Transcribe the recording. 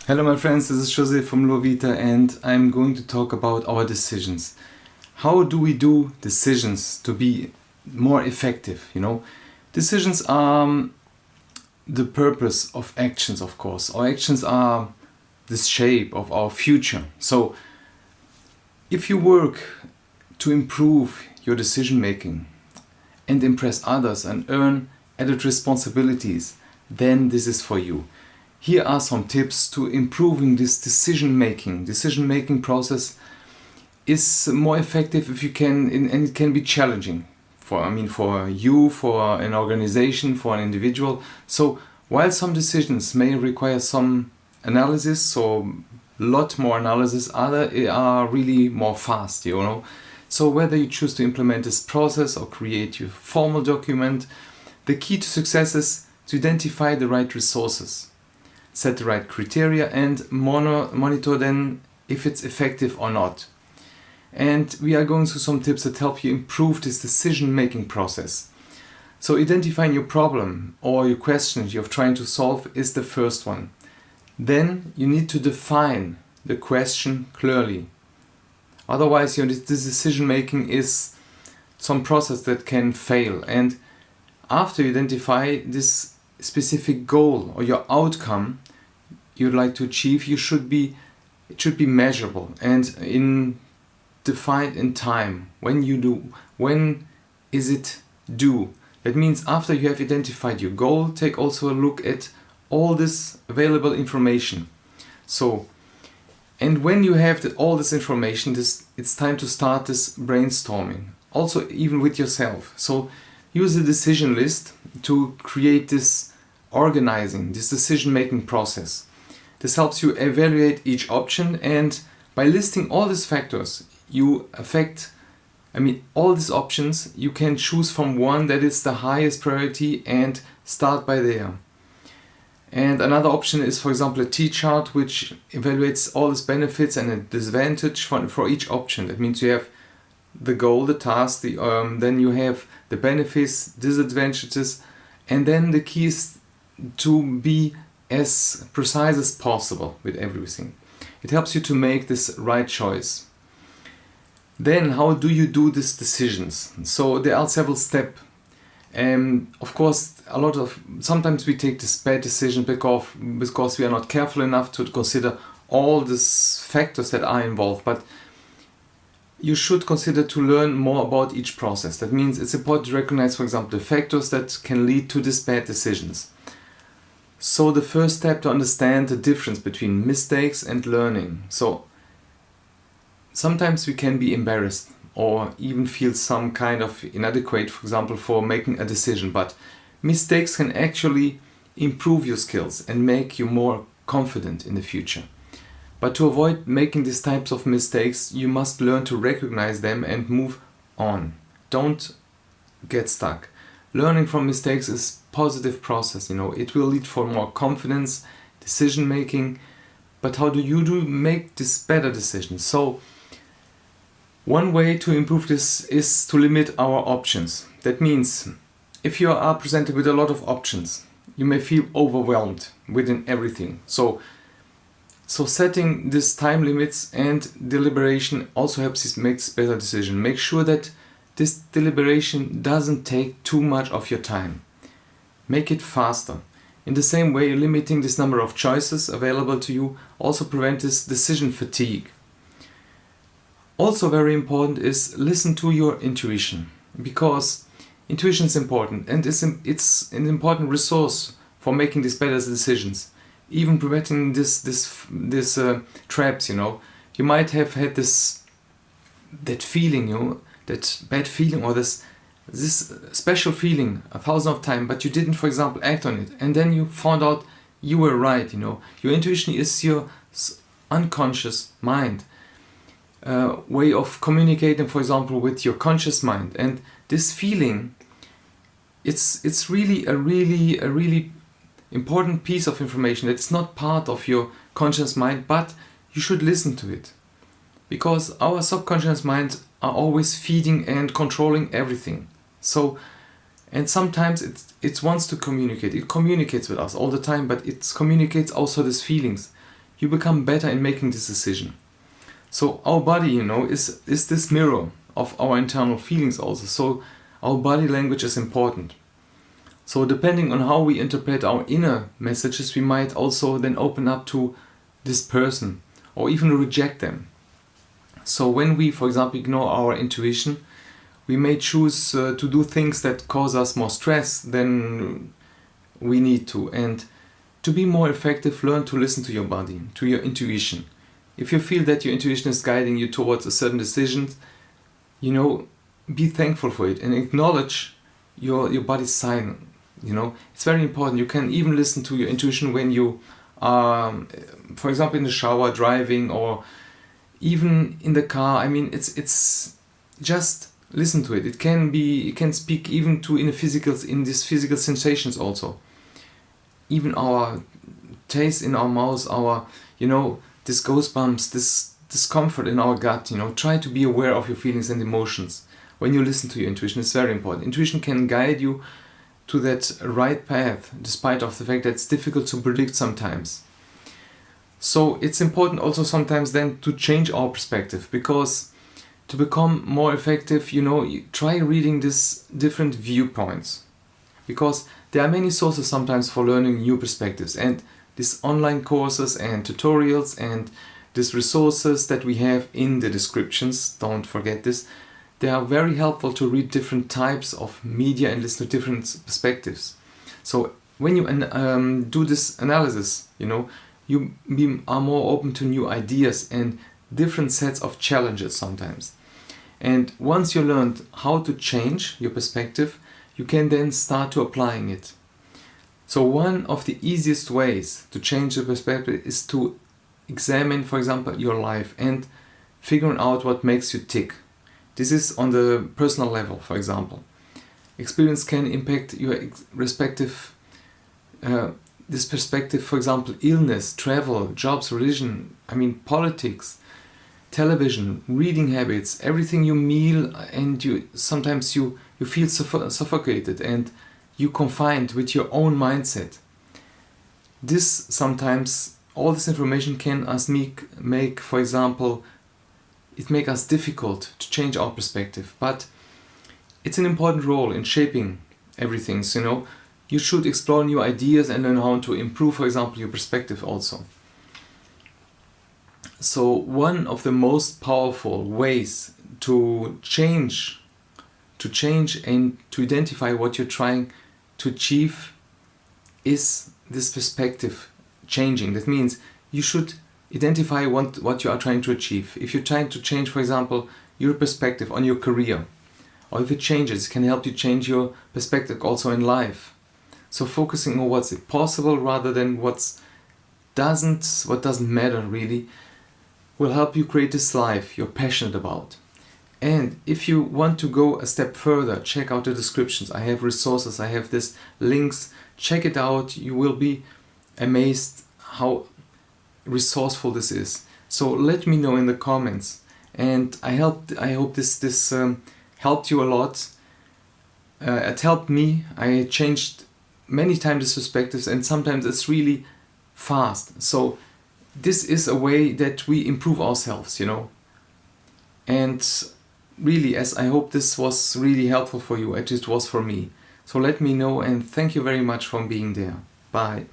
Hello my friends, this is Jose from Lovita and I'm going to talk about our decisions. How do we do decisions to be more effective, Decisions are the purpose of actions, of course. Our actions are the shape of our future. So if you work to improve your decision making and impress others and earn added responsibilities, then this is for you. Here are some tips to improving this decision making process is more effective if you can, and it can be challenging for you, for an organization, for an individual. So while some decisions may require some analysis, so a lot more analysis, other are really more fast, So whether you choose to implement this process or create your formal document, the key to success is to identify the right resources, set the right criteria, and monitor then if it's effective or not. And we are going through some tips that help you improve this decision-making process. So identifying your problem or your question you're trying to solve is the first one. Then you need to define the question clearly. Otherwise, this decision-making is some process that can fail. And after you identify this specific goal or your outcome you'd like to achieve, it should be measurable and defined in time. When is it due? That means after you have identified your goal, take also a look at all this available information. And when you have all this information, it's time to start this brainstorming. Also, even with yourself. So use a decision list to create this organizing, this decision-making process. This helps you evaluate each option, and by listing all these factors, all these options, you can choose from one that is the highest priority and start by there. And another option is, for example, a T-chart which evaluates all these benefits and a disadvantage for each option. That means you have the goal, the task, then you have the benefits, disadvantages, and then the key is to be as precise as possible with everything. It helps you to make this right choice. Then how do you do these decisions? So there are several steps. Of course, sometimes we take this bad decision because we are not careful enough to consider all these factors that are involved. But you should consider to learn more about each process. That means it's important to recognize, for example, the factors that can lead to these bad decisions. So the first step to understand the difference between mistakes and learning. So sometimes we can be embarrassed or even feel some kind of inadequate, for example, for making a decision. But mistakes can actually improve your skills and make you more confident in the future. But to avoid making these types of mistakes, you must learn to recognize them and move on. Don't get stuck. Learning from mistakes is a positive process, It will lead for more confidence, decision making. But how do you make this better decisions? So one way to improve this is to limit our options. That means if you are presented with a lot of options, you may feel overwhelmed within everything. So setting these time limits and deliberation also helps you make this better decision. Make sure that this deliberation doesn't take too much of your time. Make it faster. In the same way, limiting this number of choices available to you also prevents this decision fatigue. Also very important is listen to your intuition, because intuition is important and it's an important resource for making these better decisions, even preventing this traps. You might have had that feeling, that bad feeling or this special feeling 1,000 of times, but you didn't, for example, act on it, and then you found out you were right. Your intuition is your unconscious mind way of communicating, for example, with your conscious mind. And this feeling, it's really a really important piece of information that's not part of your conscious mind, but you should listen to it, because our subconscious minds are always feeding and controlling everything. And sometimes it wants to communicate. It communicates with us all the time, but it communicates also these feelings. you become better in making this decision. So our body, is this mirror of our internal feelings also. So our body language is important. So depending on how we interpret our inner messages, we might also then open up to this person or even reject them. So when we, for example, ignore our intuition, we may choose to do things that cause us more stress than we need to. And to be more effective, learn to listen to your body, to your intuition. If you feel that your intuition is guiding you towards a certain decision, be thankful for it and acknowledge your body's sign. It's very important. You can even listen to your intuition when you are, for example, in the shower, driving, or even in the car. I mean, it's just listen to it. It can speak even to in these physical sensations also. Even our taste in our mouth, our this goosebumps, this discomfort in our gut. Try to be aware of your feelings and emotions when you listen to your intuition. It's very important. Intuition can guide you to that right path, despite of the fact that it's difficult to predict sometimes. So it's important also sometimes then to change our perspective, because to become more effective, you try reading these different viewpoints, because there are many sources sometimes for learning new perspectives, and these online courses and tutorials and these resources that we have in the descriptions, don't forget this, they are very helpful to read different types of media and listen to different perspectives. So when you do this analysis, you are more open to new ideas and different sets of challenges sometimes. And once you learned how to change your perspective, you can then start to applying it. So one of the easiest ways to change the perspective is to examine, for example, your life and figuring out what makes you tick. This is on the personal level, for example. Experience can impact your respective, this perspective, for example, illness, travel, jobs, religion, politics, television, reading habits, everything you meal, and sometimes you feel suffocated and you confined with your own mindset. This sometimes, all this information can make, for example, it make us difficult to change our perspective, but it's an important role in shaping everything. So, you should explore new ideas and learn how to improve, for example, your perspective also. So one of the most powerful ways to change and to identify what you're trying to achieve is this perspective changing. That means you should identify what you are trying to achieve. If you're trying to change, for example, your perspective on your career, or if it changes, it can help you change your perspective also in life. So focusing on what's possible rather than what doesn't matter really, will help you create this life you're passionate about. And if you want to go a step further, check out the descriptions. I have resources, I have these links. Check it out. You will be amazed how resourceful this is. So let me know in the comments. And I hope this helped you a lot. It helped me. I changed many times these perspectives, and sometimes it's really fast. So this is a way that we improve ourselves, And really, as I hope this was really helpful for you, as it was for me. So let me know, and thank you very much for being there. Bye.